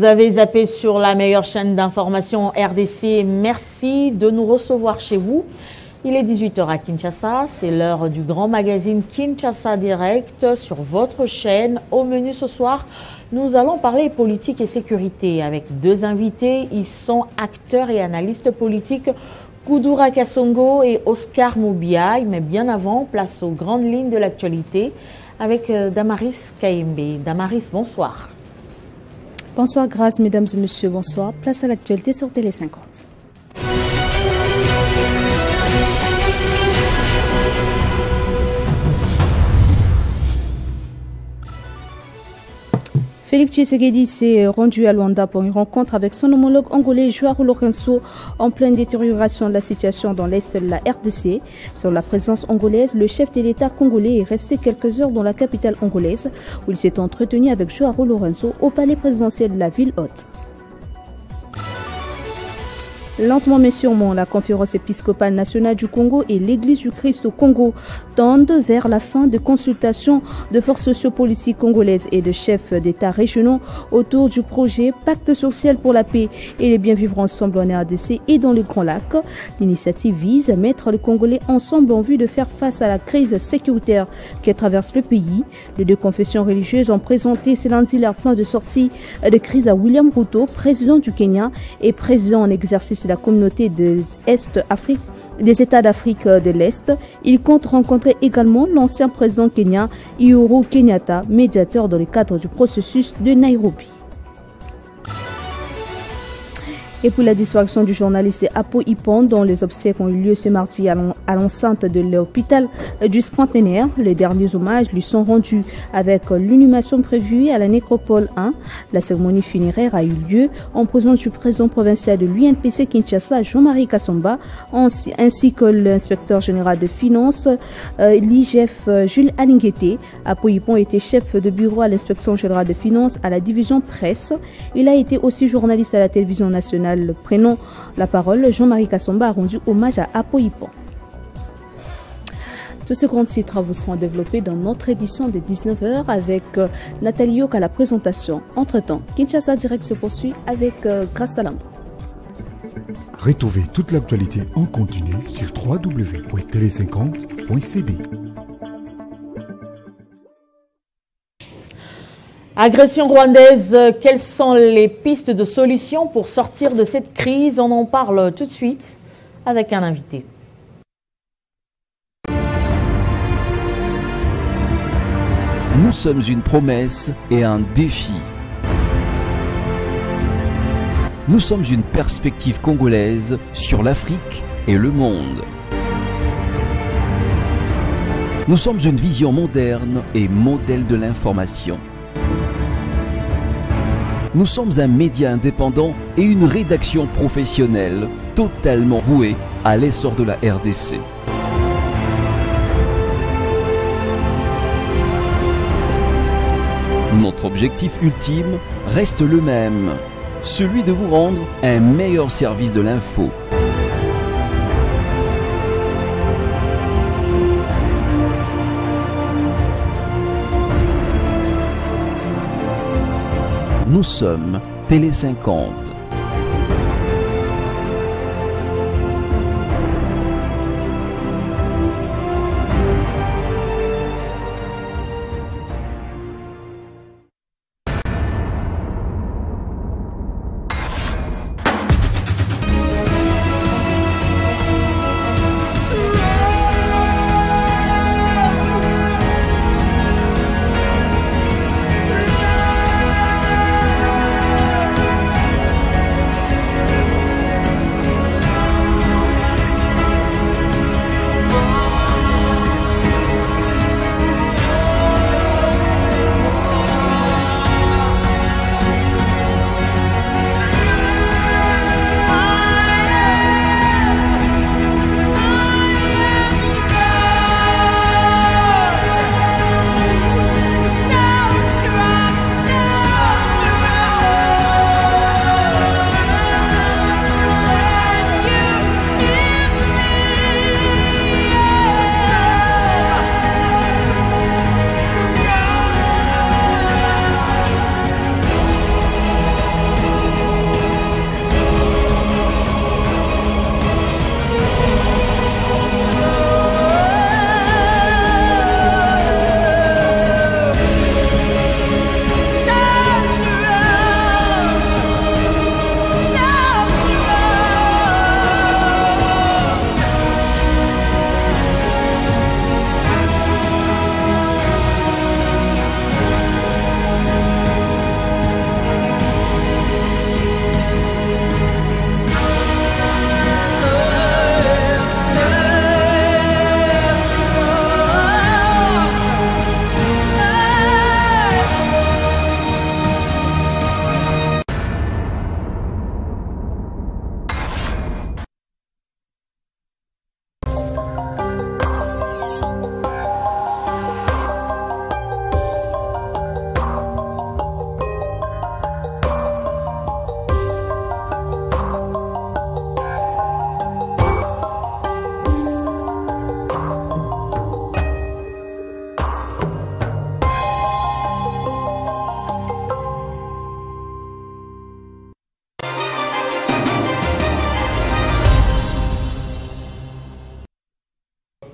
avez zappé sur la meilleure chaîne d'information RDC. Merci de nous recevoir chez vous. Il est 18h à Kinshasa, c'est l'heure du grand magazine Kinshasa Direct sur votre chaîne. Au menu ce soir, nous allons parler politique et sécurité avec deux invités. Ils sont acteurs et analystes politiques, Koudoura Kassongo et Oscar Moubiaï. Mais bien avant, place aux grandes lignes de l'actualité avec Damaris Kaimbe. Damaris, bonsoir. Bonsoir Grâce, mesdames et messieurs, bonsoir. Place à l'actualité sur Télé 50. Félix Tshisekedi s'est rendu à Luanda pour une rencontre avec son homologue angolais Joao Lourenço en pleine détérioration de la situation dans l'est de la RDC. Sur la présence angolaise, le chef de l'État congolais est resté quelques heures dans la capitale angolaise où il s'est entretenu avec Joao Lourenço au palais présidentiel de la ville haute. Lentement mais sûrement, la conférence épiscopale nationale du Congo et l'Église du Christ au Congo tendent vers la fin de consultations de forces sociopolitiques congolaises et de chefs d'État régionaux autour du projet Pacte social pour la paix et les bien vivre ensemble en RDC et dans les Grands Lacs. L'initiative vise à mettre les Congolais ensemble en vue de faire face à la crise sécuritaire qui traverse le pays. Les deux confessions religieuses ont présenté ce lundi leur plan de sortie de crise à William Ruto, président du Kenya et président en exercice de la communauté des États d'Afrique de l'Est. Il compte rencontrer également l'ancien président kenyan Uhuru Kenyatta, médiateur dans le cadre du processus de Nairobi. Et pour la disparition du journaliste Apo Ipon, dont les obsèques ont eu lieu ce mardi à l'enceinte de l'hôpital du Centenaire, les derniers hommages lui sont rendus avec l'inhumation prévue à la nécropole 1. La cérémonie funéraire a eu lieu en présence du président provincial de l'UNPC Kinshasa, Jean-Marie Kassomba, ainsi que l'inspecteur général de finances, l'IGF Jules Alinguete. Apo Ipon était chef de bureau à l'inspection générale de finances à la division presse. Il a été aussi journaliste à la télévision nationale. Prenant la parole, Jean-Marie Kassomba a rendu hommage à Apo Ipon. Tous ces grands titres vous seront développés dans notre édition de 19h avec Nathalie Yok à la présentation. Entre-temps, Kinshasa Direct se poursuit avec Grâce Salam. Retrouvez toute l'actualité en continu sur www.tele50.cd. Agression rwandaise, quelles sont les pistes de solutions pour sortir de cette crise? On en parle tout de suite avec un invité. Nous sommes une promesse et un défi. Nous sommes une perspective congolaise sur l'Afrique et le monde. Nous sommes une vision moderne et modèle de l'information. Nous sommes un média indépendant et une rédaction professionnelle totalement vouée à l'essor de la RDC. Notre objectif ultime reste le même, celui de vous rendre un meilleur service de l'info. Nous sommes Télé 50.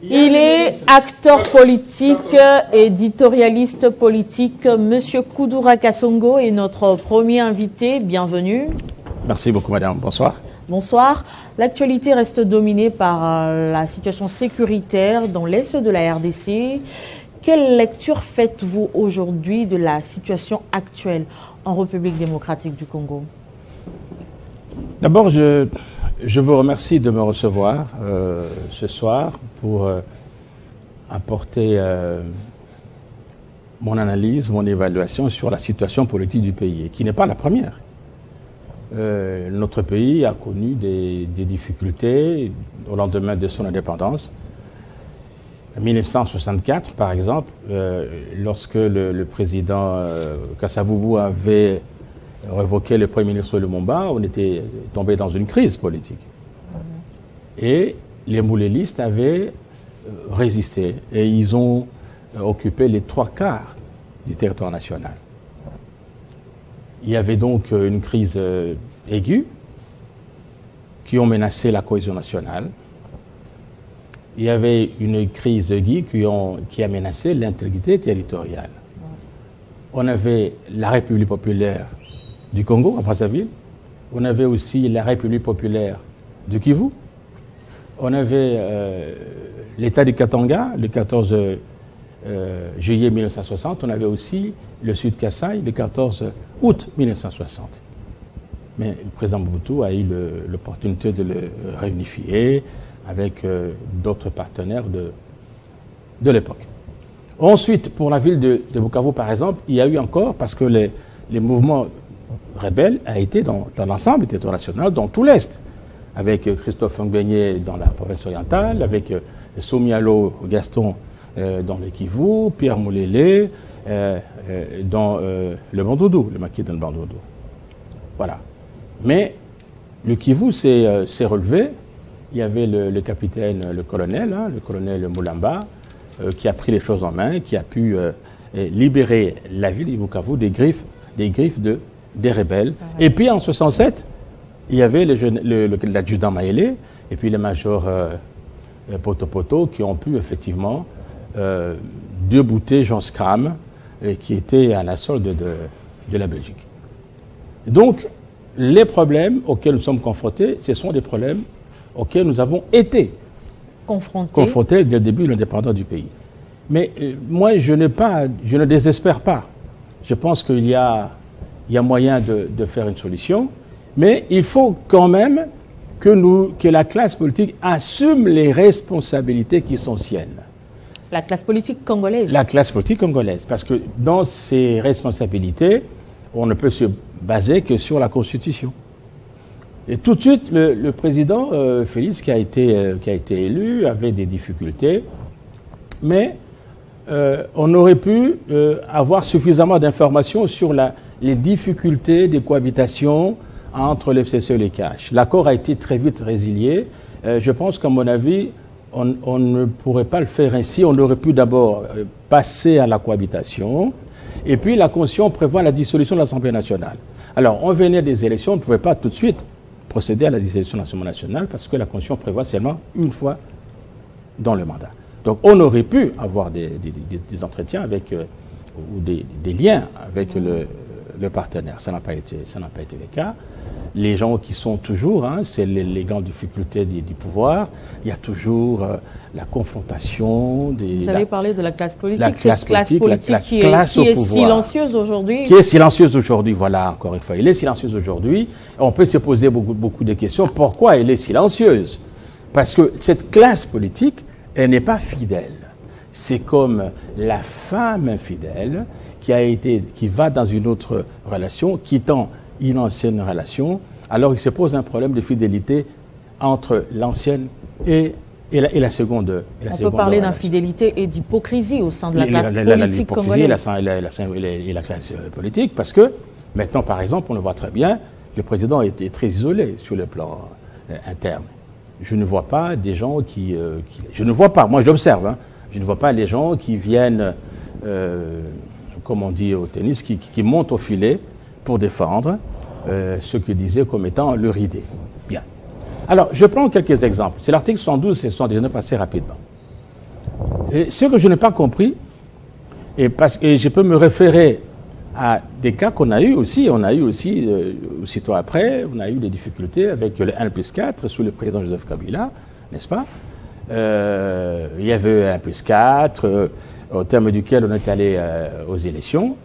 Il est acteur politique, éditorialiste politique. Monsieur Koudoura Kassongo est notre premier invité. Bienvenue. Merci beaucoup, madame. Bonsoir. Bonsoir. L'actualité reste dominée par la situation sécuritaire dans l'est de la RDC. Quelle lecture faites-vous aujourd'hui de la situation actuelle en République démocratique du Congo? D'abord, je vous remercie de me recevoir ce soir pour apporter mon analyse, mon évaluation sur la situation politique du pays, qui n'est pas la première. Notre pays a connu des difficultés au lendemain de son indépendance. En 1964, par exemple, lorsque le président Kassavubu avait révoqué le Premier ministre Lumumba, on était tombé dans une crise politique. Et les moulélistes avaient résisté et ils ont occupé les 3/4 du territoire national. Il y avait donc une crise aiguë qui a menacé la cohésion nationale. Il y avait une crise aiguë qui a menacé l'intégrité territoriale. On avait la République populaire du Congo, à Brazzaville. On avait aussi la République populaire du Kivu. On avait l'État du Katanga, le 14 juillet 1960. On avait aussi le Sud Kasaï, le 14 août 1960. Mais le président Mobutu a eu l'opportunité de le réunifier avec d'autres partenaires de l'époque. Ensuite, pour la ville de Bukavu, par exemple, il y a eu encore, parce que les mouvements rebelles ont été dans l'ensemble du territoire national, dans tout l'Est, avec Christophe Ngbenye dans la province orientale, avec Somialo Gaston dans le Kivu, Pierre Moulélé dans le Bandundu, le maquis de Bandundu. Voilà. Mais le Kivu s'est relevé. Il y avait le capitaine, le colonel Moulamba, qui a pris les choses en main, qui a pu libérer la ville de Bukavu des griffes des rebelles. Et puis en 67, il y avait l'adjudant Maélé et puis les majors Poto qui ont pu effectivement débouter Jean Scram, qui était à la solde de la Belgique. Donc, les problèmes auxquels nous sommes confrontés, ce sont des problèmes auxquels nous avons été confrontés dès le début de l'indépendance du pays. Mais moi, je ne désespère pas. Je pense qu'il y a moyen de faire une solution, mais il faut quand même que la classe politique assume les responsabilités qui sont siennes. La classe politique congolaise. La classe politique congolaise, parce que dans ces responsabilités, on ne peut se baser que sur la Constitution. Et tout de suite, le président Félix, qui a été élu, avait des difficultés, mais on aurait pu avoir suffisamment d'informations sur les difficultés de cohabitation entre l'FCC et les CAH. L'accord a été très vite résilié. Je pense qu'à mon avis, on ne pourrait pas le faire ainsi. On aurait pu d'abord passer à la cohabitation, et puis la Constitution prévoit la dissolution de l'Assemblée nationale. Alors, on venait des élections, on ne pouvait pas tout de suite procéder à la dissolution de l'Assemblée nationale parce que la Constitution prévoit seulement une fois dans le mandat. Donc on aurait pu avoir des entretiens avec, ou des liens avec le partenaire. Ça n'a pas été le cas. Les gens qui sont toujours, c'est les grandes difficultés du pouvoir. Il y a toujours la confrontation. Vous avez parlé de la classe politique. La classe politique qui est silencieuse aujourd'hui. Qui est silencieuse aujourd'hui, voilà, encore une fois. Elle est silencieuse aujourd'hui. On peut se poser beaucoup de questions. Pourquoi elle est silencieuse? Parce que cette classe politique, elle n'est pas fidèle. C'est comme la femme infidèle qui va dans une autre relation, quittant une ancienne relation, alors il se pose un problème de fidélité entre l'ancienne et la seconde. On peut parler d'infidélité et d'hypocrisie au sein de la classe politique congolaise. Et la classe politique, parce que maintenant, par exemple, on le voit très bien, le président a été très isolé sur le plan interne. Je ne vois pas des gens je ne vois pas, moi j'observe, je ne vois pas les gens qui viennent, comme on dit au tennis, qui montent au filet pour défendre ce que disait comme étant leur idée. Bien. Alors, je prends quelques exemples. C'est l'article 112 et 119 assez rapidement. Et ce que je n'ai pas compris, et je peux me référer à des cas qu'on a eu aussi, aussitôt après, on a eu des difficultés avec le 1+4 sous le président Joseph Kabila, n'est-ce pas? Il y avait un 1+4, au terme duquel on est allé aux élections.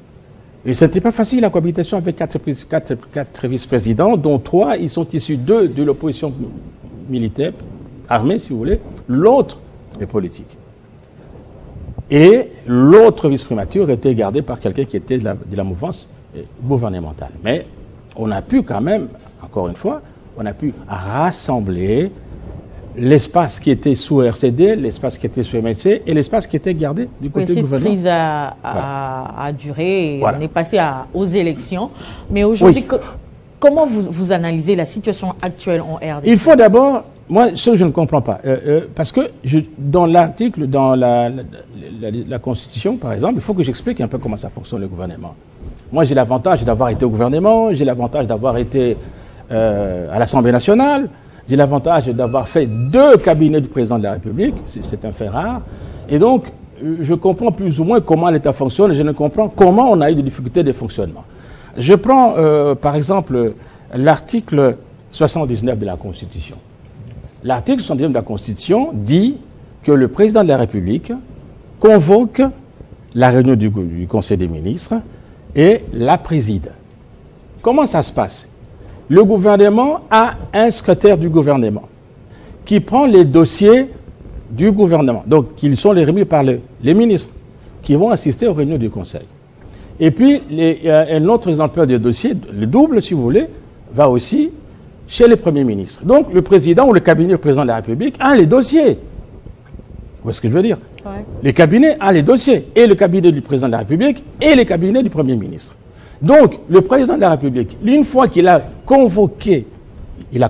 Et ce n'était pas facile la cohabitation avec quatre vice-présidents, dont 3, ils sont issus, 2 de l'opposition militaire, armée si vous voulez, l'autre est politique. Et l'autre vice-primature était gardée par quelqu'un qui était de la mouvance gouvernementale. Mais on a pu quand même, encore une fois, on a pu rassembler l'espace qui était sous RCD, l'espace qui était sous MLC et l'espace qui était gardé du côté du gouvernement. Cette crise a duré et on est passé aux élections. Mais aujourd'hui, comment vous analysez la situation actuelle en RDC? Il faut d'abord, moi, ce que je ne comprends pas, parce que dans l'article, dans la Constitution, par exemple, il faut que j'explique un peu comment ça fonctionne le gouvernement. Moi, j'ai l'avantage d'avoir été au gouvernement, j'ai l'avantage d'avoir été à l'Assemblée nationale, j'ai l'avantage d'avoir fait 2 cabinets du président de la République, c'est un fait rare, et donc je comprends plus ou moins comment l'État fonctionne, et je ne comprends comment on a eu des difficultés de fonctionnement. Je prends par exemple l'article 79 de la Constitution. L'article 79 de la Constitution dit que le président de la République convoque la réunion du Conseil des ministres et la préside. Comment ça se passe? Le gouvernement a un secrétaire du gouvernement qui prend les dossiers du gouvernement, donc qui sont remis par les ministres qui vont assister aux réunions du Conseil. Et puis, un autre exemplaire des dossiers, le double si vous voulez, va aussi chez les premiers ministres. Donc, le président ou le cabinet du président de la République a les dossiers. Vous voyez ce que je veux dire? Ouais. Le cabinet a les dossiers, et le cabinet du président de la République, et le cabinet du premier ministre. Donc, le président de la République, une fois qu'il a convoqué, il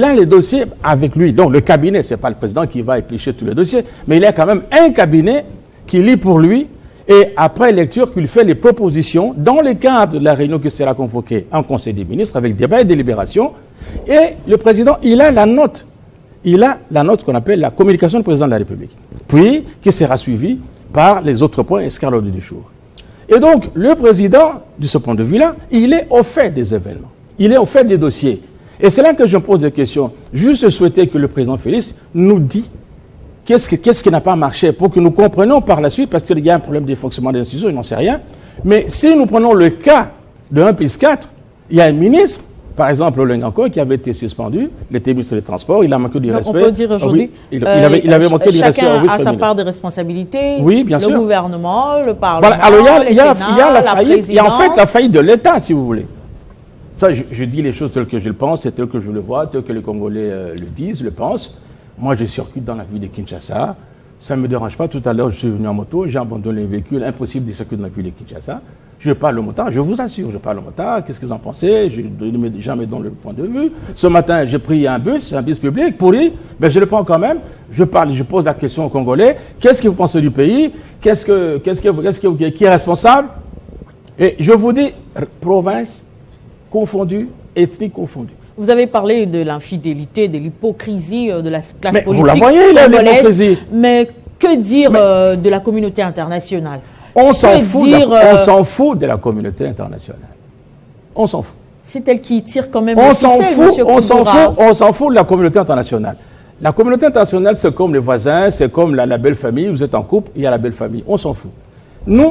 a les dossiers avec lui. Donc, le cabinet, ce n'est pas le président qui va éplucher tous les dossiers, mais il y a quand même un cabinet qui lit pour lui, et après lecture, qu'il fait les propositions dans le cadre de la réunion qui sera convoquée en Conseil des ministres, avec débat et délibération. Et le président, il a la note. Il a la note qu'on appelle la communication du président de la République. Puis, qui sera suivie par les autres points inscrits à l'ordre du jour. Et donc, le président, de ce point de vue-là, il est au fait des événements. Il est au fait des dossiers. Et c'est là que je me pose des questions. Juste souhaiter que le président Félix nous dise qu'est-ce qui n'a pas marché pour que nous comprenions par la suite, parce qu'il y a un problème de fonctionnement des institutions, je n'en sais rien. Mais si nous prenons le cas de 1+4, il y a un ministre, par exemple, Olenganko, qui avait été suspendu, il était ministre des Transports, il a manqué du respect. On peut dire aujourd'hui, il avait manqué du respect. Chacun a sa part de responsabilité. Oui, bien sûr. Le gouvernement, le Parlement, voilà. Alors il y a la faillite, il y a en fait la faillite de l'État, si vous voulez. Ça, je dis les choses telles que je le pense, telles que je le vois, telles que les Congolais le disent, le pensent. Moi, je circule dans la ville de Kinshasa. Ça ne me dérange pas. Tout à l'heure, je suis venu en moto, j'ai abandonné les véhicules. Impossible de circuler dans la ville de Kinshasa. Je parle au motard, je vous assure, je parle au motard. Qu'est-ce que vous en pensez? Je ne mets jamais dans le point de vue. Ce matin, j'ai pris un bus public pourri, mais je le prends quand même. Je parle, je pose la question aux Congolais. Qu'est-ce que vous pensez du pays? Qui est responsable? Et je vous dis, province confondue, ethnie confondue. Vous avez parlé de l'infidélité, de l'hypocrisie de la classe politique. Vous la voyez, l'hypocrisie. Mais que dire de la communauté internationale? On s'en fout de la communauté internationale. On s'en fout. C'est elle qui tire quand même on s'en fout de la communauté internationale. La communauté internationale, c'est comme les voisins, c'est comme la belle famille. Vous êtes en couple, il y a la belle famille. On s'en fout.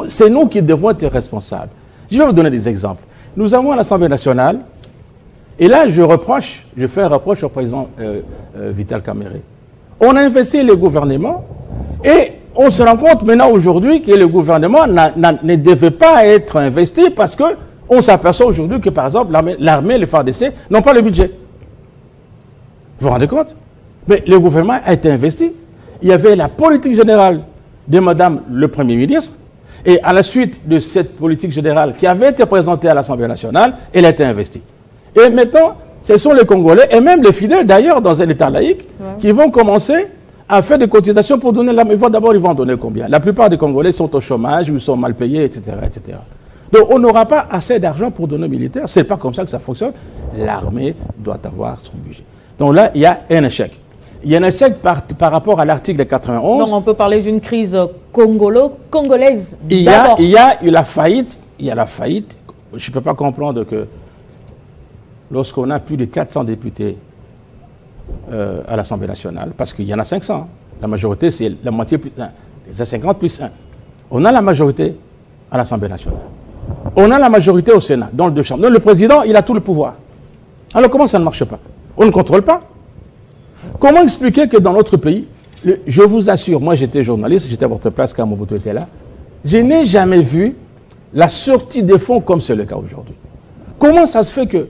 C'est nous qui devons être responsables. Je vais vous donner des exemples. Nous avons à l'Assemblée nationale, et là je fais un reproche au président Vital Kamerhe. On a investi les gouvernements, et on se rend compte maintenant aujourd'hui que le gouvernement ne devait pas être investi parce qu'on s'aperçoit aujourd'hui que, par exemple, l'armée et les FARDC n'ont pas le budget. Vous vous rendez compte? Mais le gouvernement a été investi. Il y avait la politique générale de Madame le Premier ministre, et à la suite de cette politique générale qui avait été présentée à l'Assemblée nationale, elle a été investie. Et maintenant, ce sont les Congolais, et même les fidèles d'ailleurs dans un État laïque, qui vont commencer à faire des cotisations pour donner l'armée. D'abord, ils vont en donner combien? La plupart des Congolais sont au chômage, ou ils sont mal payés, etc., etc. Donc, on n'aura pas assez d'argent pour donner aux militaires. Ce n'est pas comme ça que ça fonctionne. L'armée doit avoir son budget. Donc là, il y a un échec. Il y a un échec par rapport à l'article 91. Donc on peut parler d'une crise congolaise. Il y a eu la faillite. Il y a la faillite. Je ne peux pas comprendre que lorsqu'on a plus de 400 députés à l'Assemblée nationale, parce qu'il y en a 500, la majorité c'est la moitié plus 1, c'est 50 plus 1. On a la majorité à l'Assemblée nationale. On a la majorité au Sénat, dans les deux chambres. Donc le président, il a tout le pouvoir. Alors comment ça ne marche pas? On ne contrôle pas. Comment expliquer que dans notre pays, je vous assure, moi j'étais journaliste, j'étais à votre place quand Mobutu était là, je n'ai jamais vu la sortie des fonds comme c'est le cas aujourd'hui. Comment ça se fait que,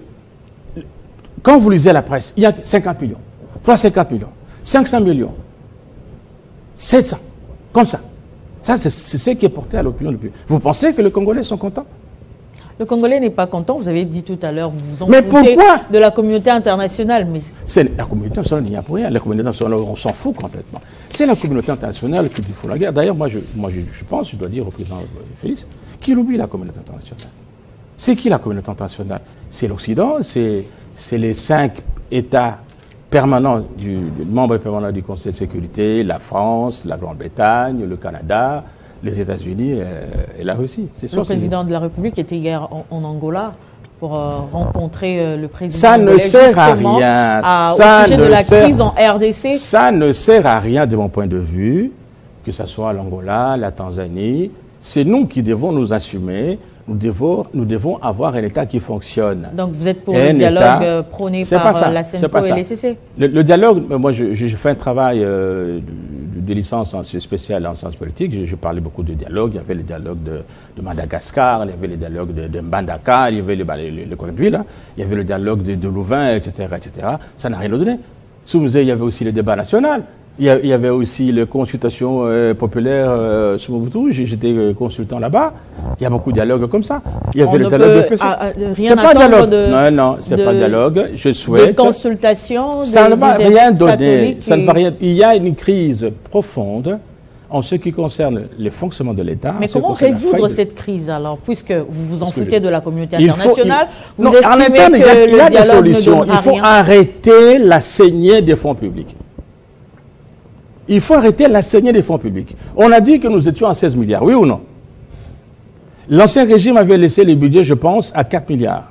quand vous lisez la presse, il y a 50 millions, 350 millions, 500 millions, 700, comme ça. Ça, c'est ce qui est porté à l'opinion du pays. Vous pensez que les Congolais sont contents? Le Congolais n'est pas content. Vous avez dit tout à l'heure, vous vous en mais foutez pourquoi de la communauté internationale. Mais la communauté internationale, il n'y a pour rien. La communauté internationale, on s'en fout complètement. C'est la communauté internationale qui lui faut la guerre. D'ailleurs, moi, je pense, je dois dire au président Félix, qu'il oublie la communauté internationale. C'est qui la communauté internationale? C'est l'Occident, c'est les 5 États permanents, membres permanents du Conseil de sécurité, la France, la Grande-Bretagne, le Canada, les États-Unis et la Russie. Le président de la République était hier en Angola pour rencontrer le président. Ça ne sert à rien. Au sujet de la crise en RDC. Ça ne sert à rien de mon point de vue, que ce soit l'Angola, la Tanzanie. C'est nous qui devons nous assumer. Nous devons avoir un État qui fonctionne. Donc vous êtes pour le dialogue prôné par la CENPO et les CC? Le dialogue, moi j'ai fait un travail de licence spéciale en sciences politiques. Je parlais beaucoup de dialogue. Il y avait le dialogue de Madagascar, il y avait le dialogue de Mbandaka, il y avait le Conakry, là. Il y avait le dialogue de Louvain, etc., etc. Ça n'a rien donné. Sous musée, il y avait aussi le débat national. Il y avait aussi les consultations populaires sur Mobutu. J'étais consultant là-bas. Il y a beaucoup de dialogues comme ça. Il y avait le dialogue de PC. Rien attendre non, c'est pas dialogue. Je souhaite. Des consultations. Ça ne va rien donner. Ça ne va rien. Il y a une crise profonde en ce qui concerne le fonctionnement de l'État. Mais comment résoudre cette crise alors, puisque vous vous en foutez de la communauté internationale? Vous estimez que il y a des solutions. Il faut arrêter la saignée des fonds publics. Il faut arrêter la saignée des fonds publics. On a dit que nous étions à 16 milliards, oui ou non? L'ancien régime avait laissé les budgets, je pense, à 4 milliards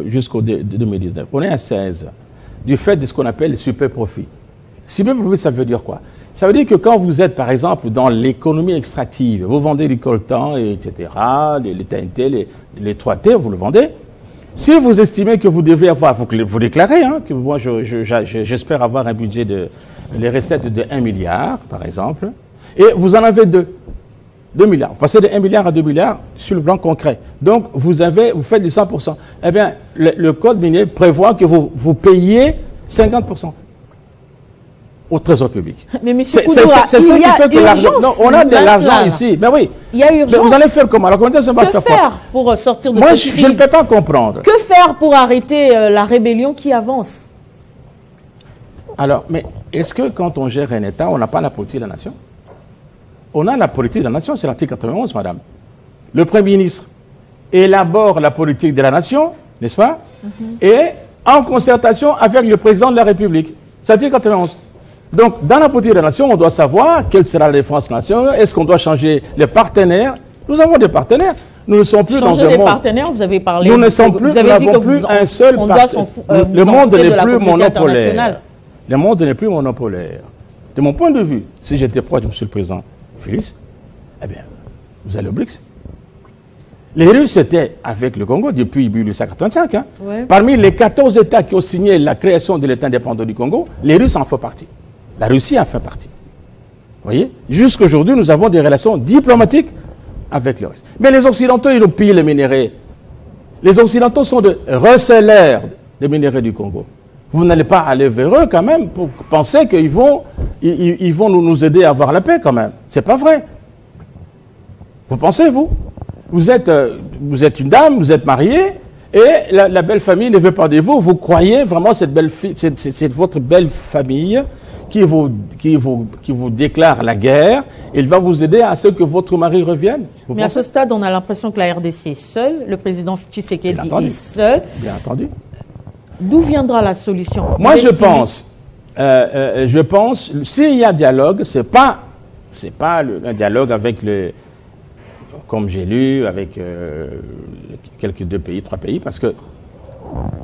jusqu'au 2019. On est à 16, du fait de ce qu'on appelle les super profits. Super profits, ça veut dire quoi? Ça veut dire que quand vous êtes, par exemple, dans l'économie extractive, vous vendez du coltan, etc., les TNT, les 3T, vous le vendez. Si vous estimez que vous devez avoir, vous déclarez, hein, que moi j'espère avoir un budget les recettes de 1 milliard, par exemple, et vous en avez 2 milliards. Vous passez de 1 milliard à 2 milliards sur le plan concret. Donc, vous faites du 100%. Eh bien, le code minier prévoit que vous payez 50% au trésor public. Mais monsieur c'est ça qui fait que l'argent... Non, on a de l'argent ici. Ben oui. Il y a urgence. Mais vous allez faire comment? Alors, comment ça va faire quoi? Que faire pour sortir de cette crise? Moi, je ne peux pas comprendre. Que faire pour arrêter la rébellion qui avance? Alors, mais est-ce que quand on gère un État, on n'a pas la politique de la nation? On a la politique de la nation, c'est l'article 91, madame. Le Premier ministre élabore la politique de la nation, n'est-ce pas? Et en concertation avec le président de la République. C'est l'article 91. Donc, dans la politique de la nation, on doit savoir quelle sera la défense de la nation, est-ce qu'on doit changer les partenaires? Nous avons des partenaires. Nous ne sommes plus dans un monde... partenaires, vous avez parlé... Nous ne sommes plus, nous n'avons plus un seul partenaire. Le monde n'est plus monopolaire. Le monde n'est plus monopolaire. De mon point de vue, si j'étais proche de M. le Président Félix, eh bien, vous allez au BRICS. Les Russes étaient avec le Congo depuis 1885. Hein. Ouais. Parmi les 14 États qui ont signé la création de l'État indépendant du Congo, les Russes en font partie. La Russie en fait partie. Vous voyez? Jusqu'à aujourd'hui, nous avons des relations diplomatiques avec le reste. Mais les Occidentaux, ils ont pillé les minéraux. Les Occidentaux sont des receleurs des minéraux du Congo. Vous n'allez pas aller vers eux quand même pour penser qu'ils vont nous aider à avoir la paix quand même. C'est pas vrai. Vous pensez, vous êtes une dame, vous êtes mariée, et la belle famille ne veut pas de vous. Vous croyez vraiment cette belle c'est votre belle famille qui vous déclare la guerre. Il va vous aider à ce que votre mari revienne. Mais à ce stade, on a l'impression que la RDC est seule. Le président Tshisekedi est seul. Bien entendu. D'où viendra la solution? Moi, je pense je pense, s'il y a dialogue, c'est pas un dialogue avec comme j'ai lu, avec quelques 2 pays, 3 pays, parce que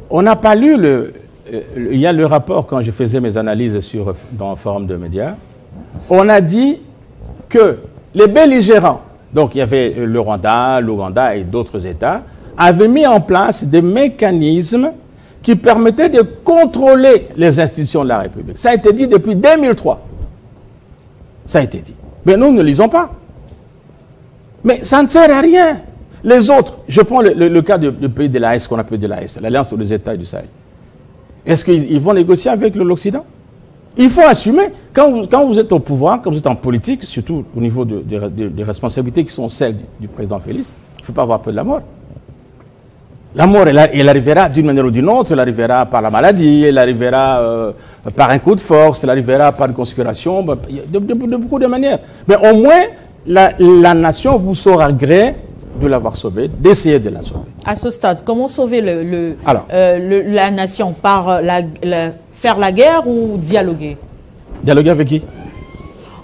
on n'a pas lu il y a le rapport, quand je faisais mes analyses dans un forum de médias, on a dit que les belligérants, donc il y avait le Rwanda, l'Ouganda et d'autres États, avaient mis en place des mécanismes qui permettaient de contrôler les institutions de la République. Ça a été dit depuis 2003. Ça a été dit. Mais nous ne lisons pas. Mais ça ne sert à rien. Les autres, je prends le cas du pays de l'AES, qu'on appelle de l'AES, l'Alliance des États du Sahel. Est-ce qu'ils vont négocier avec l'Occident? Il faut assumer, quand vous êtes au pouvoir, quand vous êtes en politique, surtout au niveau des responsabilités qui sont celles du président Félix, il ne faut pas avoir peur de la mort. La mort, elle arrivera d'une manière ou d'une autre, elle arrivera par la maladie, elle arrivera par un coup de force, elle arrivera par une conspiration, de beaucoup de manières. Mais au moins, la nation vous saura gré de l'avoir sauvé, d'essayer de la sauver. À ce stade, comment sauver la nation? Par faire la guerre ou dialoguer? Dialoguer avec qui?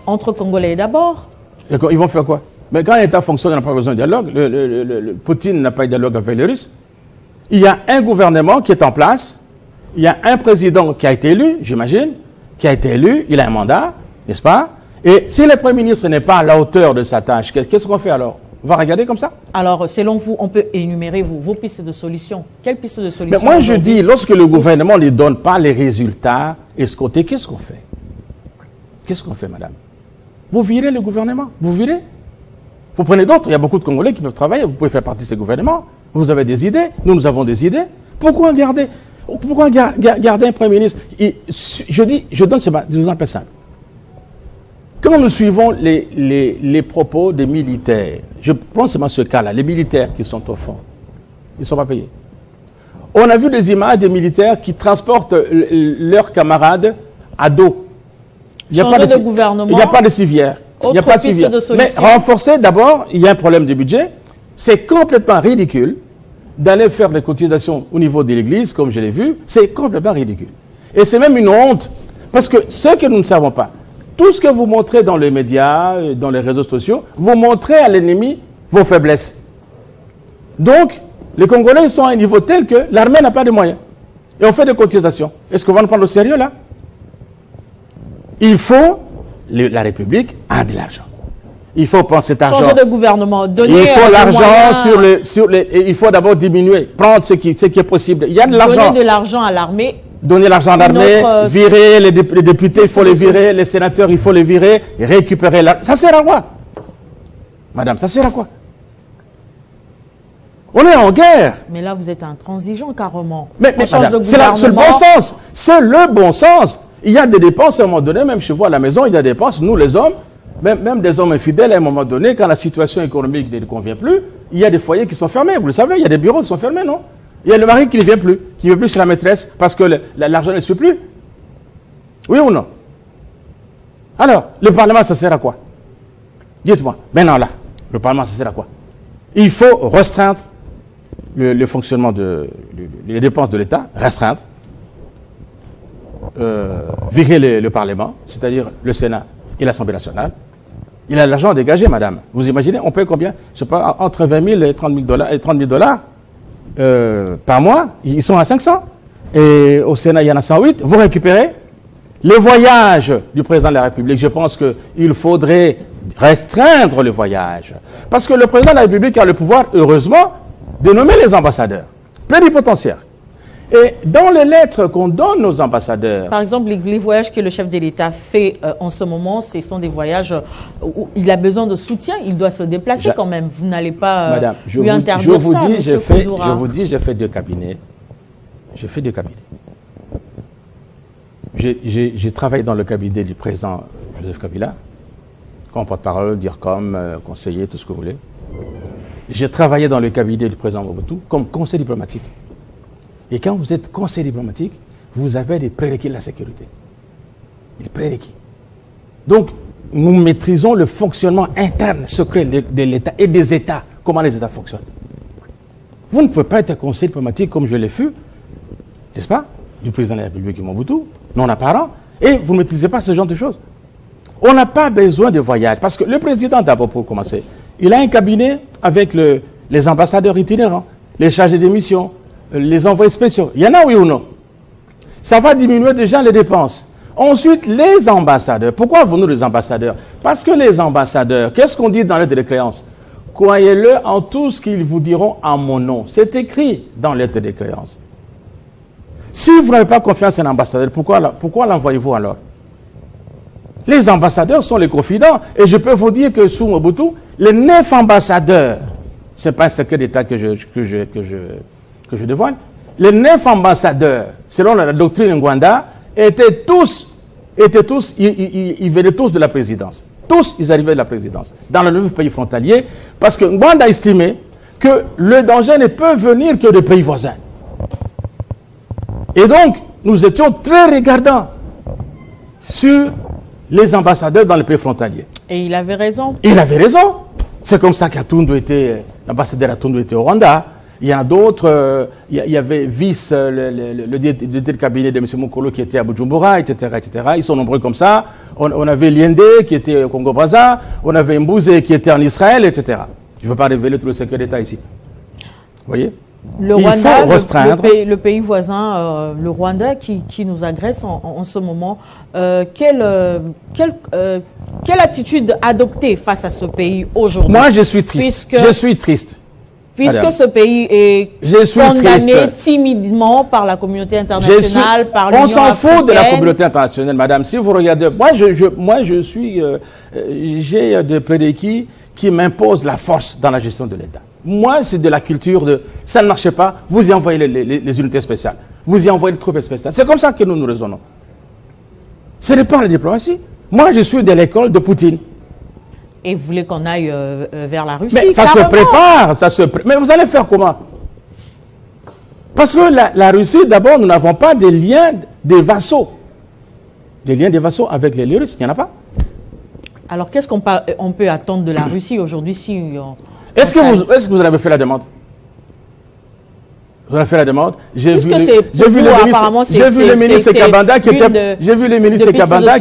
Entre Congolais d'abord. Ils vont faire quoi? Mais quand l'État fonctionne, on n'a pas besoin de dialogue. Poutine n'a pas de dialogue avec les Russes. Il y a un gouvernement qui est en place. Il y a un président qui a été élu, j'imagine, qui a été élu. Il a un mandat, n'est-ce pas? Et si le Premier ministre n'est pas à la hauteur de sa tâche, qu'est-ce qu'on fait alors? On va regarder comme ça? Alors, selon vous, on peut énumérer vos pistes de solutions. Quelles pistes de solutions? Mais moi, je dis, lorsque le gouvernement ne lui donne pas les résultats escomptés, qu'est-ce qu'on fait? Qu'est-ce qu'on fait, madame? Vous virez le gouvernement? Vous virez? Vous prenez d'autres. Il y a beaucoup de Congolais qui peuvent travailler. Vous pouvez faire partie de ces gouvernements. Vous avez des idées. Nous avons des idées. Pourquoi garder un Premier ministre? Je donne ce exemple simple. Quand nous suivons les propos des militaires, je prends seulement ce cas-là, les militaires qui sont au fond, ils ne sont pas payés. On a vu des images des militaires qui transportent leurs camarades à dos. Il n'y a pas de gouvernement. Il n'y a pas de civière. Il n'y a pas de civière. Mais renforcer d'abord, il y a un problème de budget. C'est complètement ridicule d'aller faire des cotisations au niveau de l'Église, comme je l'ai vu. C'est complètement ridicule. Et c'est même une honte, parce que ce que nous ne savons pas, tout ce que vous montrez dans les médias, dans les réseaux sociaux, vous montrez à l'ennemi vos faiblesses. Donc, les Congolais sont à un niveau tel que l'armée n'a pas de moyens. Et on fait des cotisations. Est-ce qu'on va nous prendre au sérieux là? Il faut, la République a de l'argent. Il faut prendre cet argent. Changer de gouvernement, donner. Il faut l'argent il faut d'abord diminuer, prendre ce qui est possible. Il y a de l'argent. Donner de l'argent à l'armée. Donner l'argent à l'armée, virer les députés, il faut les virer, les sénateurs, il faut les virer, et récupérer l'argent. Ça sert à quoi? Madame, ça sert à quoi? On est en guerre. Mais là, vous êtes intransigeant carrément. Mais madame, c'est le bon sens. C'est le bon sens. Il y a des dépenses à un moment donné, même chez vous à la maison, il y a des dépenses. Nous, les hommes, même des hommes infidèles, à un moment donné, quand la situation économique ne convient plus, il y a des foyers qui sont fermés. Vous le savez, il y a des bureaux qui sont fermés, non? Il y a le mari qui ne vient plus, qui ne veut plus chez la maîtresse parce que l'argent ne suit plus. Oui ou non? Alors, le Parlement, ça sert à quoi? Dites-moi. Maintenant là, le Parlement, ça sert à quoi? Il faut restreindre le fonctionnement les dépenses de l'État, restreindre, virer le Parlement, c'est-à-dire le Sénat et l'Assemblée nationale. Il a l'argent dégagé, madame. Vous imaginez, on paye combien? Je ne sais pas, entre 20 000 et 30 000 dollars par mois. Ils sont à 500. Et au Sénat, il y en a 108. Vous récupérez le voyage du président de la République. Je pense qu'il faudrait restreindre le voyage. Parce que le président de la République a le pouvoir, heureusement, de nommer les ambassadeurs plénipotentiaires. Et dans les lettres qu'on donne aux ambassadeurs... Par exemple, les voyages que le chef de l'État fait en ce moment, ce sont des voyages où il a besoin de soutien, il doit se déplacer quand même. Vous n'allez pas lui interdire ça, je vous dis, j'ai fait 2 cabinets. J'ai fait 2 cabinets. J'ai travaillé dans le cabinet du président Joseph Kabila, comme porte-parole, DIRCOM, conseiller, tout ce que vous voulez. J'ai travaillé dans le cabinet du président Mobutu comme conseiller diplomatique. Et quand vous êtes conseiller diplomatique, vous avez des prérequis de la sécurité. Des prérequis. Donc, nous maîtrisons le fonctionnement interne, secret de l'État et des États. Comment les États fonctionnent. Vous ne pouvez pas être conseiller diplomatique comme je l'ai fait, n'est-ce pas, du président de la République Mobutu, non apparent, Et vous ne maîtrisez pas ce genre de choses. On n'a pas besoin de voyage. Parce que le président, d'abord, pour commencer, il a un cabinet avec les ambassadeurs itinérants, les chargés de mission, les envoyés spéciaux. Il y en a, oui ou non? Ça va diminuer déjà les dépenses. Ensuite, les ambassadeurs. Pourquoi venons les ambassadeurs? Parce que les ambassadeurs, qu'est-ce qu'on dit dans l'aide de créance? Croyez-le en tout ce qu'ils vous diront en mon nom. C'est écrit dans l'aide de créance. Si vous n'avez pas confiance en un ambassadeur, pourquoi l'envoyez-vous alors? Les ambassadeurs sont les confidents. Et je peux vous dire que sous Mobutu, les 9 ambassadeurs, ce n'est pas un secret d'État que je dévoile, les 9 ambassadeurs, selon la doctrine Ngwanda, ils venaient tous de la présidence. Tous, ils arrivaient de la présidence, dans le 9 pays frontaliers, parce que Ngwanda estimait que le danger ne peut venir que des pays voisins. Et donc, nous étions très regardants sur les ambassadeurs dans les pays frontaliers. Et il avait raison. Il avait raison. C'est comme ça l'ambassadeur Atundu était au Rwanda. Il y en a d'autres, il y avait le directeur de cabinet de M. Mokolo qui était à Bujumbura, etc., etc. Ils sont nombreux comme ça. On avait Liende qui était au Congo-Brazza, on avait Mbouze qui était en Israël, etc. Je ne veux pas révéler tout le secret d'État ici. Vous voyez? Le Rwanda, le pays voisin, le Rwanda qui nous agresse en ce moment, quelle attitude adopter face à ce pays aujourd'hui? Moi, je suis triste. Je suis triste. Puisque ce pays est condamné timidement par la communauté internationale, par l'Union africaine. On s'en fout de la communauté internationale, madame. Si vous regardez, j'ai des prérequis qui m'imposent la force dans la gestion de l'État. Moi, c'est de la culture de ça ne marche pas, vous y envoyez les unités spéciales, vous y envoyez les troupes spéciales. C'est comme ça que nous raisonnons. Ce n'est pas la diplomatie. Moi, je suis de l'école de Poutine. Et vous voulez qu'on aille vers la Russie? Mais ça se prépare, Mais vous allez faire comment? Parce que la Russie, d'abord, nous n'avons pas des liens des vassaux. Des liens des vassaux avec les Russes, il n'y en a pas. Alors, qu'est-ce qu'on peut attendre de la Russie aujourd'hui si Est-ce que vous avez fait la demande? Vous avez fait la demande. J'ai vu le ministre Kabanda qui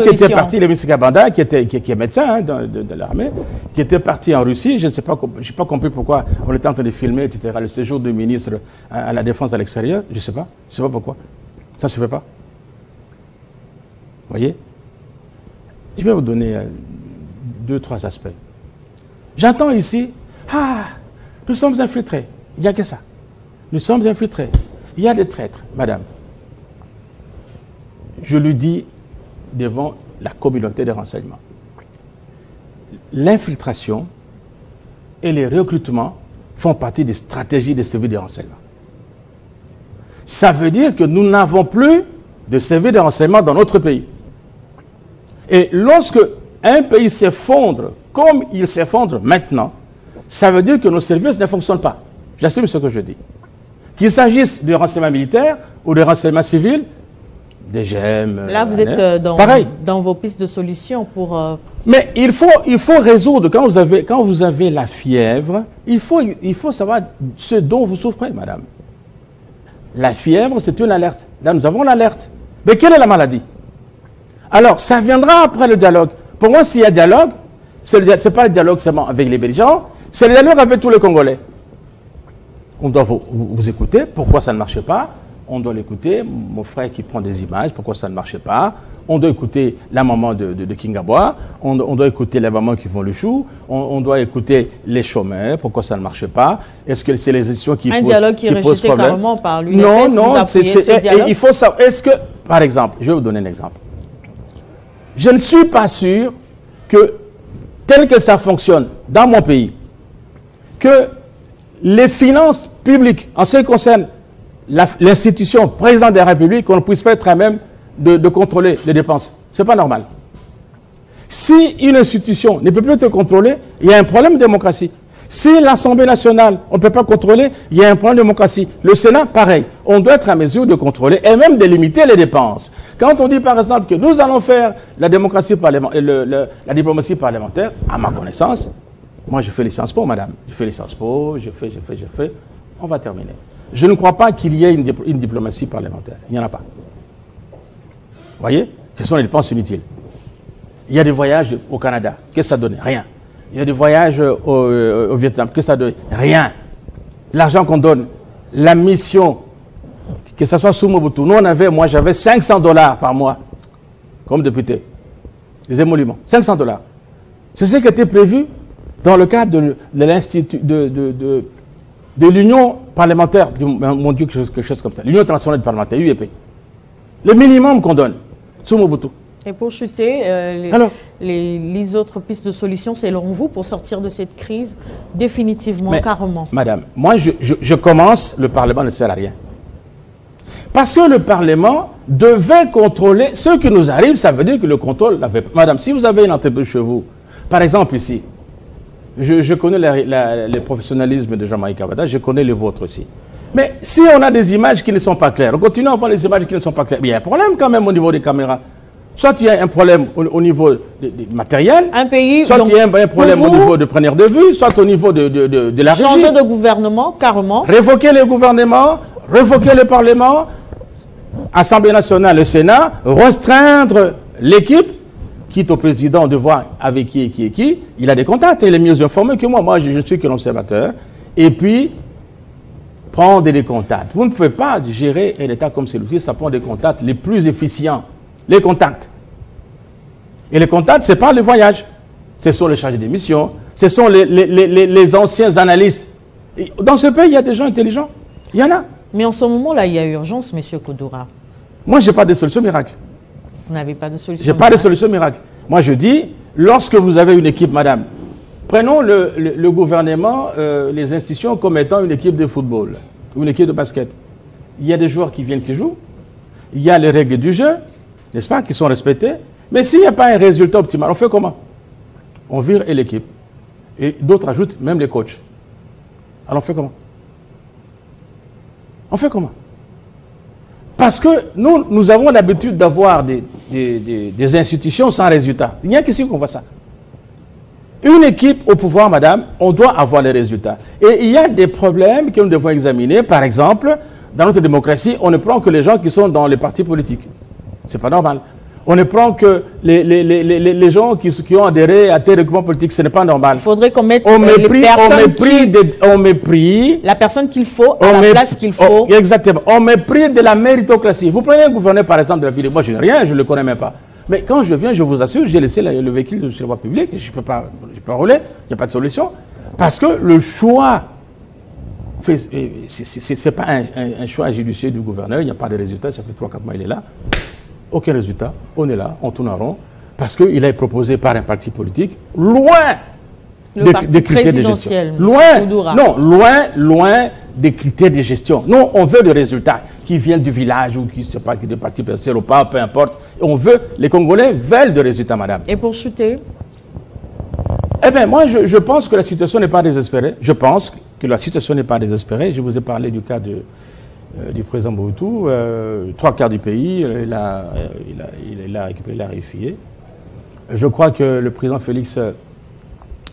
était parti, le ministre Kabanda qui est médecin de l'armée, qui était parti en Russie. Je n'ai pas compris pourquoi on était en train de filmer, etc. Le séjour du ministre à la défense à l'extérieur. Je ne sais pas pourquoi. Ça ne se fait pas. Vous voyez? Je vais vous donner 2-3 aspects. J'entends ici, nous sommes infiltrés. Il n'y a que ça. Nous sommes infiltrés. Il y a des traîtres, madame. Je le dis devant la communauté de renseignement. L'infiltration et les recrutements font partie des stratégies des services de renseignement. Ça veut dire que nous n'avons plus de services de renseignement dans notre pays. Et lorsque un pays s'effondre, comme il s'effondre maintenant, ça veut dire que nos services ne fonctionnent pas. J'assume ce que je dis. Qu'il s'agisse de renseignement militaire ou de renseignement civil, des GM... Là, vous êtes dans vos pistes de solutions pour... Mais il faut résoudre, quand vous avez la fièvre, il faut savoir ce dont vous souffrez, madame. La fièvre, c'est une alerte. Là, nous avons l'alerte. Mais quelle est la maladie? Alors, ça viendra après le dialogue. Pour moi, s'il y a dialogue, ce n'est pas le dialogue seulement avec les belligérants, c'est le dialogue avec tous les Congolais. On doit vous écouter, pourquoi ça ne marche pas. On doit l'écouter, mon frère qui prend des images, pourquoi ça ne marche pas. On doit écouter la maman de Kingabwa, on doit écouter la maman qui vend le chou, on doit écouter les chômeurs, pourquoi ça ne marche pas. Est-ce que c'est les institutions qui posent problème? Un dialogue qui est rejeté carrément par l'UNES. Non, il faut savoir. Est-ce que, par exemple, je vais vous donner un exemple. Je ne suis pas sûr que, tel que ça fonctionne dans mon pays, que les finances publiques, en ce qui concerne l'institution président de la République, qu'on ne puisse pas être à même de contrôler les dépenses. Ce n'est pas normal. Si une institution ne peut plus être contrôlée, il y a un problème de démocratie. Si l'Assemblée nationale, on ne peut pas contrôler, il y a un problème de démocratie. Le Sénat, pareil. On doit être à mesure de contrôler et même de limiter les dépenses. Quand on dit par exemple que nous allons faire la démocratie la diplomatie parlementaire, à ma connaissance, moi je fais les Sciences Po, madame. Je fais les Sciences Po, je fais. On va terminer. Je ne crois pas qu'il y ait une diplomatie parlementaire. Il n'y en a pas. Vous voyez? Ce sont les dépenses inutiles. Il y a des voyages au Canada. Qu'est-ce que ça donne? Rien. Il y a des voyages au Vietnam. Qu'est-ce que ça donne? Rien. L'argent qu'on donne, la mission, que ce soit sous Mobutu. Nous, moi, j'avais $500 par mois comme député. Les émoluments. $500. C'est ce qui était prévu dans le cadre de l'institut de l'Union parlementaire, mon Dieu, quelque chose comme ça. L'Union internationale parlementaire, UEP. Le minimum qu'on donne sous Mobutu. Et pour chuter, les autres pistes de solutions, selon vous, pour sortir de cette crise définitivement, carrément? Madame, moi, je commence, le Parlement ne sert à rien. Parce que le Parlement devait contrôler ce qui nous arrive, ça veut dire que le contrôle l'avait. Madame, si vous avez une entreprise chez vous, par exemple ici, je connais les professionnalismes de Jean-Marie Cavada, je connais les vôtres aussi. Mais si on a des images qui ne sont pas claires, on continue à avoir les images qui ne sont pas claires, il y a un problème quand même au niveau des caméras. Soit il y a un problème au niveau du matériel, soit il y a un problème au niveau de preneur de vue, soit au niveau de la régie. Changer de gouvernement, carrément. Révoquer le gouvernement, révoquer le Parlement, Assemblée nationale, le Sénat, restreindre l'équipe, quitte au président de voir avec qui est qui. Il a des contacts, il est mieux informé que moi. Moi, je suis que l'observateur. Et puis, prendre des contacts. Vous ne pouvez pas gérer un État comme celui-ci, ça prend des contacts les plus efficients. Les contacts. Et les contacts, ce n'est pas les voyages. Ce sont les chargés des missions. Ce sont les anciens analystes. Et dans ce pays, il y a des gens intelligents. Il y en a. Mais en ce moment-là, il y a urgence, M. Kodoura. Moi, je n'ai pas de solution miracle. Vous n'avez pas de solution miracle? Je n'ai pas de solution miracle. Moi, je dis, lorsque vous avez une équipe, madame, prenons le gouvernement, les institutions comme étant une équipe de football ou une équipe de basket. Il y a des joueurs qui viennent, qui jouent. Il y a les règles du jeu, n'est-ce pas, qui sont respectées. Mais s'il n'y a pas un résultat optimal, on fait comment? On vire l'équipe. Et d'autres ajoutent même les coachs. Alors on fait comment? On fait comment? Parce que nous avons l'habitude d'avoir des institutions sans résultat. Il n'y a qu'ici qu'on voit ça. Une équipe au pouvoir, madame, on doit avoir les résultats. Et il y a des problèmes que nous devons examiner. Par exemple, dans notre démocratie, on ne prend que les gens qui sont dans les partis politiques. Ce n'est pas normal. On ne prend que les gens qui ont adhéré à tel regroupement politique. Ce n'est pas normal. Il faudrait qu'on mette la personne qu'il faut à la place qu'il faut. Exactement. On mépris de la méritocratie. Vous prenez un gouverneur, par exemple, de la ville. Moi, je n'ai rien, je ne le connais même pas. Mais quand je viens, je vous assure, j'ai laissé le véhicule sur la voie publique. Je ne peux pas rouler. Il n'y a pas de solution. Parce que le choix, ce n'est pas un choix judicieux du gouverneur. Il n'y a pas de résultat. Ça fait 3-4 mois qu'il est là. Aucun résultat, on est là, on tourne en rond, parce qu'il a été proposé par un parti politique, loin des critères de gestion. Loin des critères de gestion. Non, on veut des résultats qui viennent du village ou qui ne sais pas, qui des partis personnels ou pas, peu importe. On veut, les Congolais veulent des résultats, madame. Et pour chuter? Eh bien, moi, je pense que la situation n'est pas désespérée. Je pense que la situation n'est pas désespérée. Je vous ai parlé du cas du président Mobutu, 3/4 du pays, il a récupéré, il a réunifié. Je crois que le président Félix,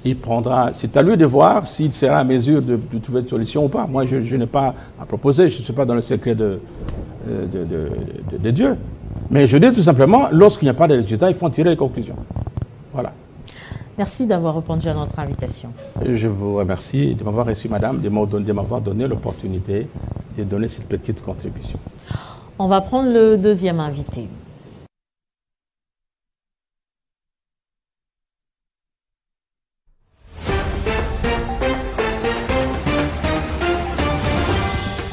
il prendra, c'est à lui de voir s'il sera à mesure de trouver une solution ou pas. Moi, je n'ai pas à proposer, je ne suis pas dans le secret de Dieu. Mais je dis tout simplement, lorsqu'il n'y a pas de résultat, il faut en tirer les conclusions. Voilà. Merci d'avoir répondu à notre invitation. Je vous remercie de m'avoir reçu, madame, de m'avoir donné l'opportunité de donner cette petite contribution. On va prendre le deuxième invité.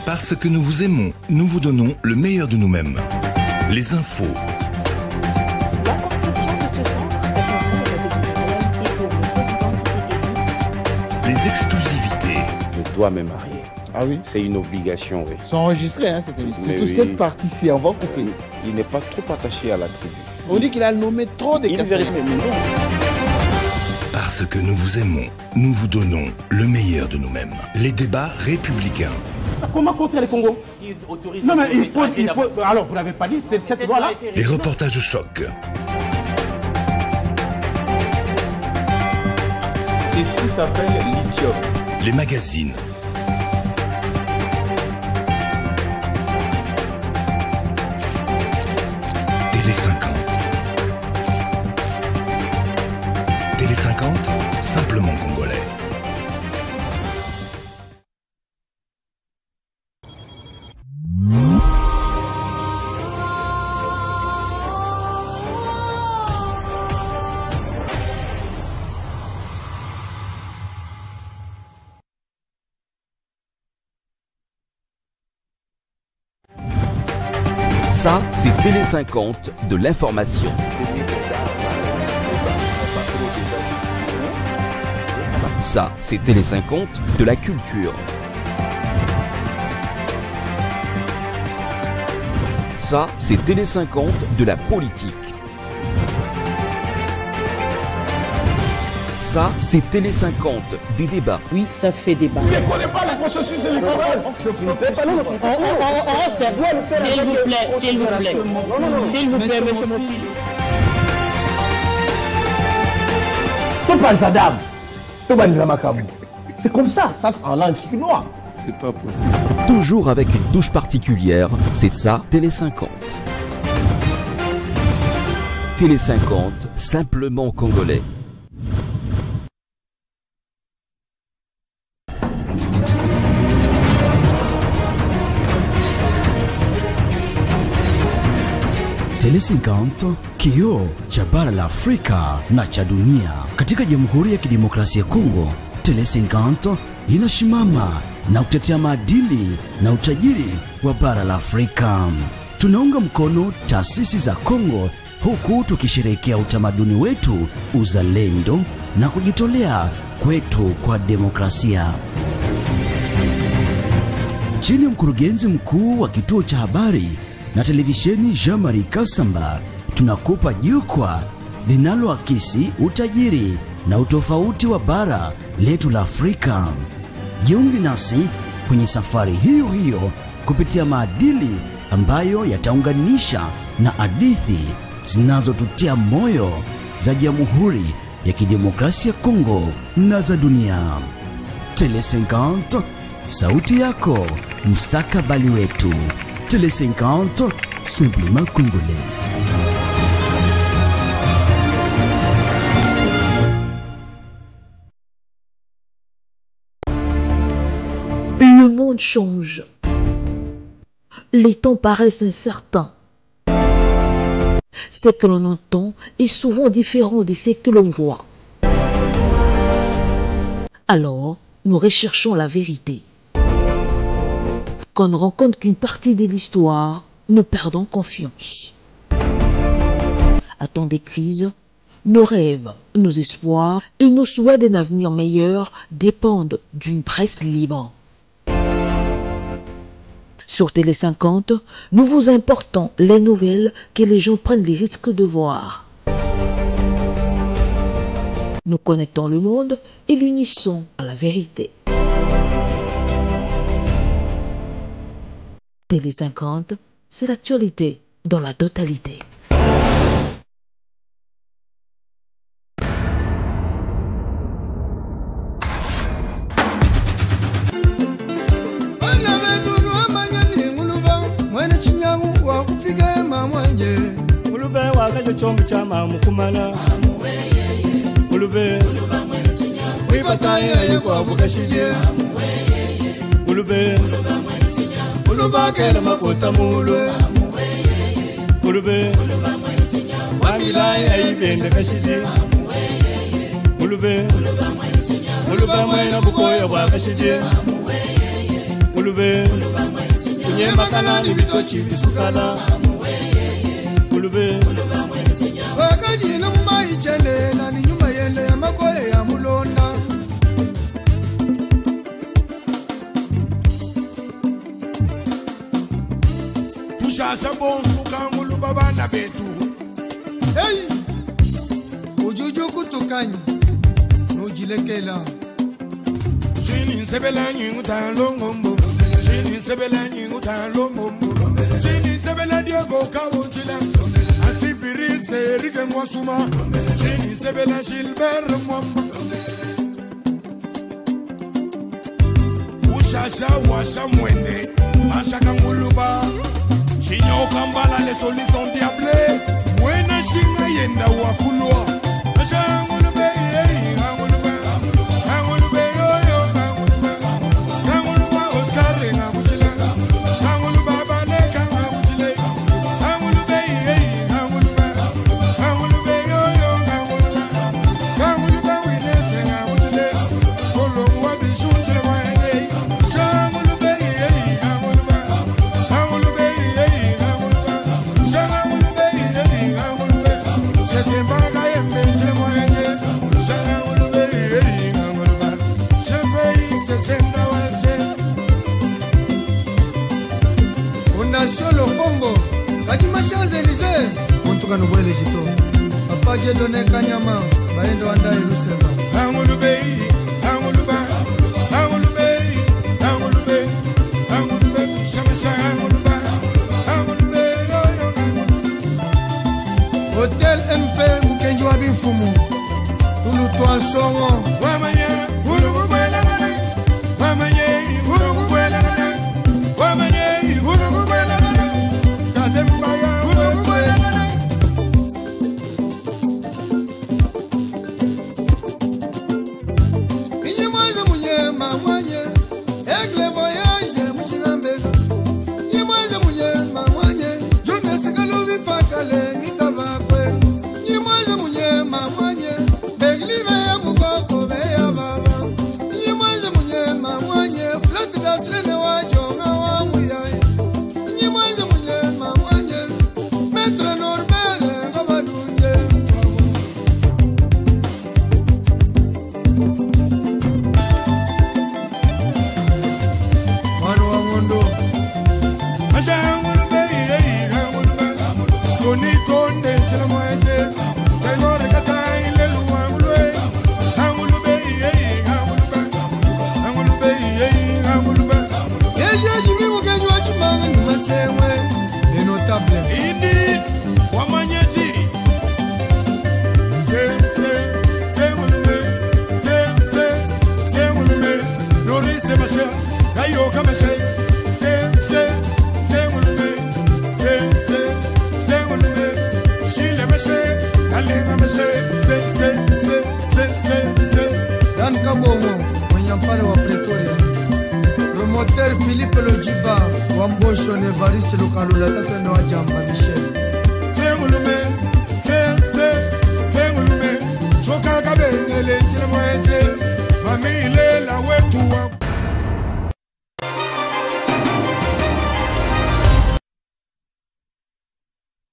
Parce que nous vous aimons, nous vous donnons le meilleur de nous-mêmes. Les infos. La construction de ce centre a permis la réalité pour le président Tshisekedi. Les exclusivités. Je dois me marier. Ah oui? C'est une obligation, oui. Ils sont enregistrés, hein, cette émission. Surtout oui. cette partie-ci, on va couper. Il n'est pas trop attaché à la tribu. On dit qu'il a nommé trop de cassettes. Parce que nous vous aimons, nous vous donnons le meilleur de nous-mêmes. Les débats républicains. Comment contrer le Congo? Non mais il faut... Alors vous n'avez pas dit, c'est cette loi-là? Les reportages choc. Ceci s'appelle lithium. Les magazines. Télé 50. Ça, c'est Télé 50 de l'information. Ça, c'est Télé 50 de la culture. Ça, c'est Télé 50 de la politique. Ça, c'est Télé 50 des débats. Oui, ça fait débat. Vous ne connaissez pas le processus électoral. S'il vous plaît, monsieur Mopil. C'est comme ça en langue noire. C'est pas possible. Toujours avec une touche particulière, c'est ça, Télé 50. Télé 50, simplement congolais. Tele 50 kioo cha bara la Afrika na cha dunia. Katika Jamhuri ya Kidemokrasia ya Kongo, Tele 50 inasimama na kutetea maadili na utajiri wa bara la Afrika. Tunaunga mkono taasisi za Kongo huku tukisherehekea utamaduni wetu, uzalendo na kujitolea kwetu kwa demokrasia. Chini ya mkurugenzi mkuu wa kituo cha habari na televisheni Jean-Marie Kasamba, tunakupa jukwaa linaloakisi utajiri na utofauti wa bara letu la Afrika. Jiunge nasi kwenye safari hiyo hiyo kupitia maadili ambayo yataunganisha na hadithi zinazotutia moyo za Jamhuri ya Kidemokrasia ya Kongo na za dunia. Tele 50, sauti yako, mustakabali wetu. Tele 50, simplement congolais. Le monde change. Les temps paraissent incertains. Ce que l'on entend est souvent différent de ce que l'on voit. Alors, nous recherchons la vérité. Quand on ne rencontre qu'une partie de l'histoire, nous perdons confiance. À temps des crises, nos rêves, nos espoirs et nos souhaits d'un avenir meilleur dépendent d'une presse libre. Sur Télé 50, nous vous importons les nouvelles que les gens prennent les risques de voir. Nous connectons le monde et l'unissons à la vérité. Télé 50, c'est l'actualité dans la totalité. Ulubakela makota mulwe Ulube Wamilai aibende kashidi Ulube Uluba mwaina bukoya wa kashidi Ulube Unyema kanani bitochi bisukala Ulube Wakaji numa ichende na ni nyuma yende ya makoye ya mulona Tushasha bonsu kangulu babana betu Hey Ujuju kutukanyi Nujilekela Chini nsebela nyingu talongombo Chini nsebela nyingu talongombo Chini nsebela diogo kawuchila Asipiri serike mwasuma Chini nsebela shilber mwamba Ushasha washa mwende Ashaka nguluba Shinya okambala les solutions diablées Mwena shinga yenda wakulwa Asha ngulube ngulube ngulube yo ngulube Oscar ngakuchile ngulube baleka ngakuchile ngulube ngulube yo ngulube winese ngakuchile kolo wabishunchile mwaende Sha ngulube ngulube Fondation Lofombo, Kadima Champs-Élysées, Montuka Nobuele Jito, Papa Dieudonné Kanyama, Baendo Anda Elusema. Angulubei, Anguluba, Angulubei, Angulubei, Angulubei, Shamsha Anguluba, Angulubei, Hotel MP Mukenji Wabinfumu, Tulu Toansongo, Wamanya, Ulugubuela, Wamanya, Ulugubuela, Wamanya, Ulugubuela, Kadembaya, Ulugubuela. Dan Kabongo, Mwenyampale wa Pretoria. Promoteur Philippe Lojiba, Wambosho Nevaris Lukalula, Tatene wa Jamba Michel. Sengulume, Sengulume, Choka Gabe, Nele, Chilemoete, Mamile, la Wetua.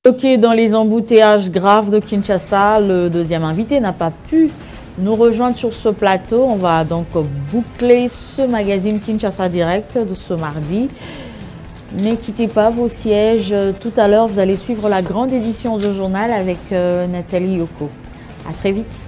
Bloqué dans les embouteillages graves de Kinshasa, le deuxième invité n'a pas pu nous rejoindre sur ce plateau. On va donc boucler ce magazine Kinshasa Direct de ce mardi. Ne quittez pas vos sièges. Tout à l'heure, vous allez suivre la grande édition du journal avec Nathalie Yoko. À très vite.